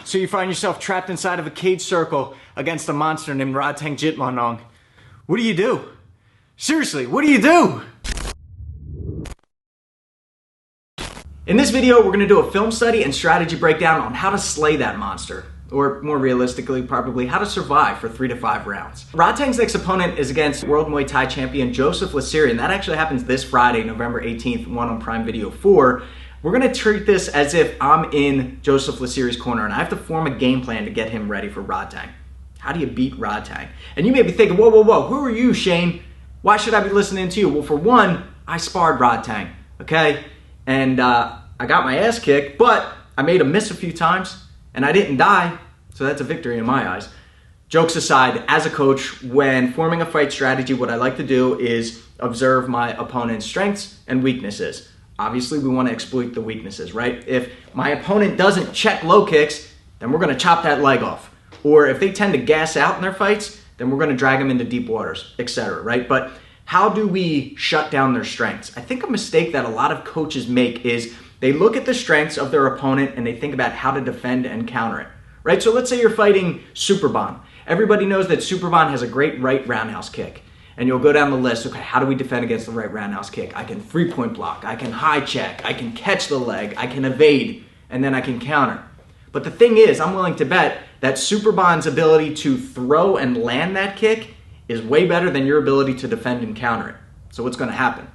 So you find yourself trapped inside of a cage circle against a monster named Rodtang Jitmuangnon. What do you do? Seriously, what do you do? In this video, we're going to do a film study and strategy breakdown on how to slay that monster. Or more realistically, probably how to survive for 3 to 5 rounds. Rodtang's next opponent is against World Muay Thai champion Joseph Lasiri, and that actually happens this Friday, November 18th, one on Prime Video 4. We're gonna treat this as if I'm in Joseph Lasiri's corner and I have to form a game plan to get him ready for Rodtang. How do you beat Rodtang? And you may be thinking, whoa, who are you, Shane? Why should I be listening to you? Well, for one, I sparred Rodtang, okay? And I got my ass kicked, but I made him miss a few times. And I didn't die, so that's a victory in my eyes. Jokes aside, as a coach, when forming a fight strategy, what I like to do is observe my opponent's strengths and weaknesses. Obviously, we want to exploit the weaknesses, right? If my opponent doesn't check low kicks, then we're going to chop that leg off. Or if they tend to gas out in their fights, then we're going to drag them into deep waters, etc., right? But how do we shut down their strengths? I think a mistake that a lot of coaches make is they look at the strengths of their opponent and they think about how to defend and counter it, right? So let's say you're fighting Superbon. Everybody knows that Superbon has a great right roundhouse kick. And you'll go down the list, okay, how do we defend against the right roundhouse kick? I can 3-point block, I can high check, I can catch the leg, I can evade, and then I can counter. But the thing is, I'm willing to bet that Superbon's ability to throw and land that kick is way better than your ability to defend and counter it. So what's gonna happen?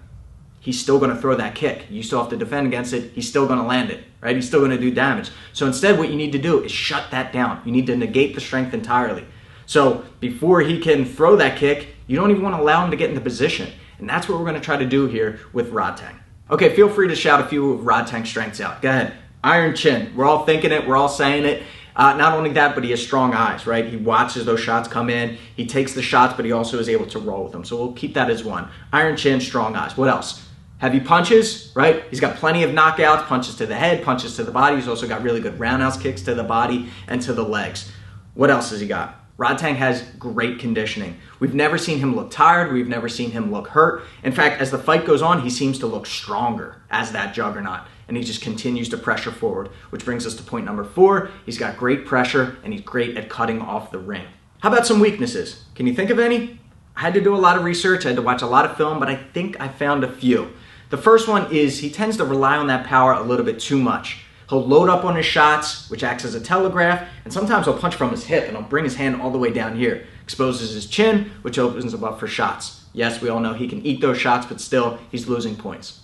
He's still going to throw that kick. You still have to defend against it. He's still going to land it, right? He's still going to do damage. So instead, what you need to do is shut that down. You need to negate the strength entirely. So before he can throw that kick, you don't even want to allow him to get into position. And that's what we're going to try to do here with Rodtang. Okay, feel free to shout a few of Rodtang's strengths out. Go ahead. Iron chin. We're all thinking it. We're all saying it. Not only that, but he has strong eyes, right? He watches those shots come in. He takes the shots, but he also is able to roll with them. So we'll keep that as one. Iron chin, strong eyes. What else? Heavy punches, right? He's got plenty of knockouts, punches to the head, punches to the body. He's also got really good roundhouse kicks to the body and to the legs. What else has he got? Rodtang has great conditioning. We've never seen him look tired. We've never seen him look hurt. In fact, as the fight goes on, he seems to look stronger as that juggernaut. And he just continues to pressure forward, which brings us to point number 4. He's got great pressure and he's great at cutting off the ring. How about some weaknesses? Can you think of any? I had to do a lot of research. I had to watch a lot of film, but I think I found a few. The first one is he tends to rely on that power a little bit too much. He'll load up on his shots, which acts as a telegraph, and sometimes he'll punch from his hip and he'll bring his hand all the way down here. Exposes his chin, which opens him up for shots. Yes, we all know he can eat those shots, but still, he's losing points.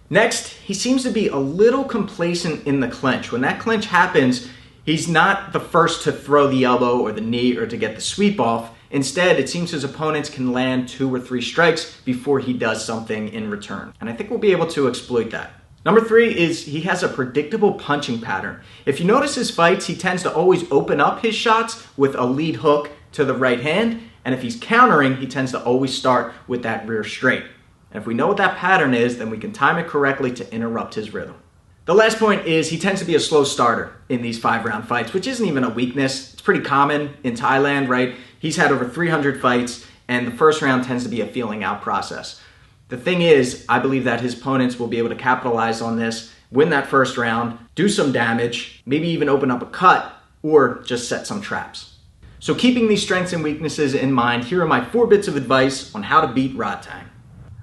Next, he seems to be a little complacent in the clinch. When that clinch happens, he's not the first to throw the elbow or the knee or to get the sweep off. Instead, it seems his opponents can land 2 or 3 strikes before he does something in return. And I think we'll be able to exploit that. Number 3 is he has a predictable punching pattern. If you notice his fights, he tends to always open up his shots with a lead hook to the right hand. And if he's countering, he tends to always start with that rear straight. And if we know what that pattern is, then we can time it correctly to interrupt his rhythm. The last point is he tends to be a slow starter in these 5-round fights, which isn't even a weakness. It's pretty common in Thailand, right? He's had over 300 fights, and the first round tends to be a feeling out process. The thing is, I believe that his opponents will be able to capitalize on this, win that first round, do some damage, maybe even open up a cut, or just set some traps. So keeping these strengths and weaknesses in mind, here are my 4 bits of advice on how to beat Rodtang.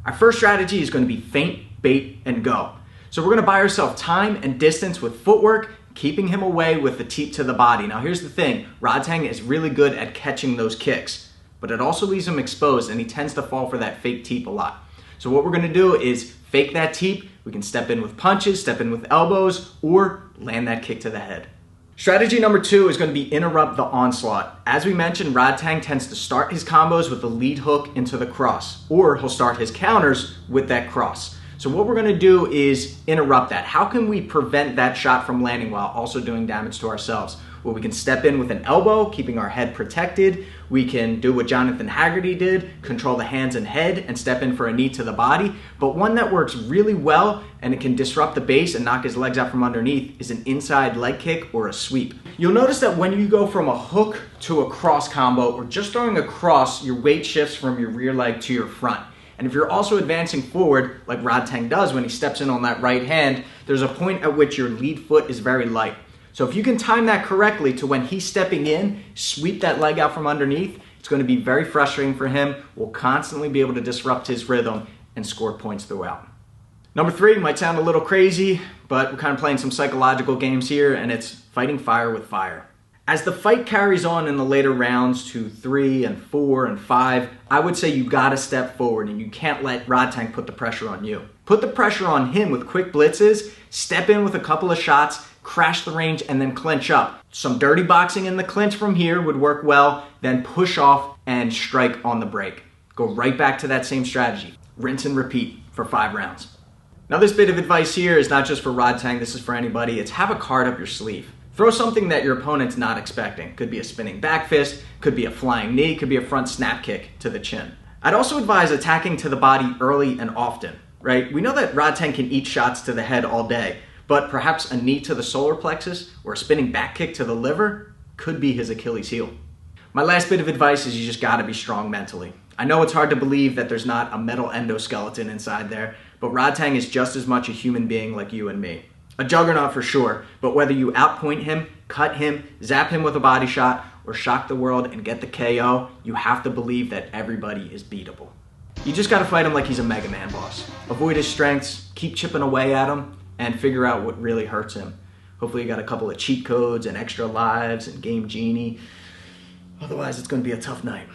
Our first strategy is going to be feint, bait, and go. So we're going to buy ourselves time and distance with footwork, keeping him away with the teep to the body. Now here's the thing, Rodtang is really good at catching those kicks, but it also leaves him exposed and he tends to fall for that fake teep a lot. So what we're going to do is fake that teep. We can step in with punches, step in with elbows, or land that kick to the head. Strategy number 2 is going to be interrupt the onslaught. As we mentioned, Rodtang tends to start his combos with the lead hook into the cross, or he'll start his counters with that cross. So what we're going to do is interrupt that. How can we prevent that shot from landing while also doing damage to ourselves? Well, we can step in with an elbow, keeping our head protected. We can do what Jonathan Haggerty did, control the hands and head, and step in for a knee to the body. But one that works really well, and it can disrupt the base and knock his legs out from underneath, is an inside leg kick or a sweep. You'll notice that when you go from a hook to a cross combo, or just throwing a cross, your weight shifts from your rear leg to your front. And if you're also advancing forward, like Rodtang does when he steps in on that right hand, there's a point at which your lead foot is very light. So if you can time that correctly to when he's stepping in, sweep that leg out from underneath, it's going to be very frustrating for him. We'll constantly be able to disrupt his rhythm and score points throughout. Number 3 might sound a little crazy, but we're kind of playing some psychological games here, and it's fighting fire with fire. As the fight carries on in the later rounds to 3 and 4 and 5, I would say you gotta step forward and you can't let Rodtang put the pressure on you. Put the pressure on him with quick blitzes, step in with a couple of shots, crash the range, and then clinch up. Some dirty boxing in the clinch from here would work well, then push off and strike on the break. Go right back to that same strategy. Rinse and repeat for 5 rounds. Now this bit of advice here is not just for Rodtang, this is for anybody. It's have a card up your sleeve. Throw something that your opponent's not expecting. Could be a spinning back fist, could be a flying knee, could be a front snap kick to the chin. I'd also advise attacking to the body early and often, right? We know that Rodtang can eat shots to the head all day, but perhaps a knee to the solar plexus or a spinning back kick to the liver could be his Achilles heel. My last bit of advice is you just gotta be strong mentally. I know it's hard to believe that there's not a metal endoskeleton inside there, but Rodtang is just as much a human being like you and me. A juggernaut for sure, but whether you outpoint him, cut him, zap him with a body shot, or shock the world and get the KO, you have to believe that everybody is beatable. You just gotta fight him like he's a Mega Man boss. Avoid his strengths, keep chipping away at him, and figure out what really hurts him. Hopefully you got a couple of cheat codes and extra lives and Game Genie. Otherwise it's gonna be a tough night.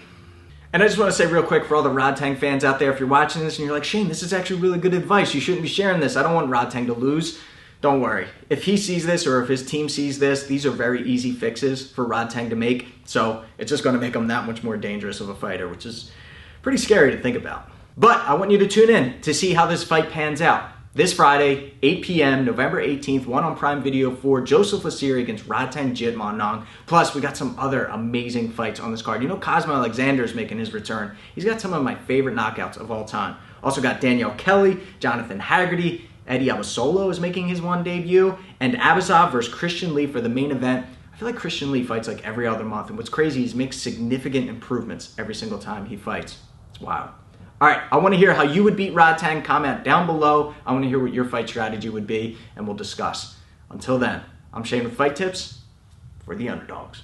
And I just want to say real quick for all the Rodtang fans out there, if you're watching this and you're like, Shane, this is actually really good advice. You shouldn't be sharing this. I don't want Rodtang to lose. Don't worry. If he sees this or if his team sees this, these are very easy fixes for Rodtang to make. So it's just going to make him that much more dangerous of a fighter, which is pretty scary to think about. But I want you to tune in to see how this fight pans out. This Friday, 8 p.m., November 18th, one on Prime Video for Joseph Lasiri against Rodtang Jitmuangnon. Plus, we got some other amazing fights on this card. You know Kuzmin Alexander is making his return. He's got some of my favorite knockouts of all time. Also got Danielle Kelly, Jonathan Haggerty, Eddie Abasolo is making his one debut, and Abbasov versus Christian Lee for the main event. I feel like Christian Lee fights like every other month, and what's crazy is he makes significant improvements every single time he fights. It's wild. All right, I want to hear how you would beat Rodtang. Comment down below. I want to hear what your fight strategy would be, and we'll discuss. Until then, I'm Shane with Fight Tips for the Underdogs.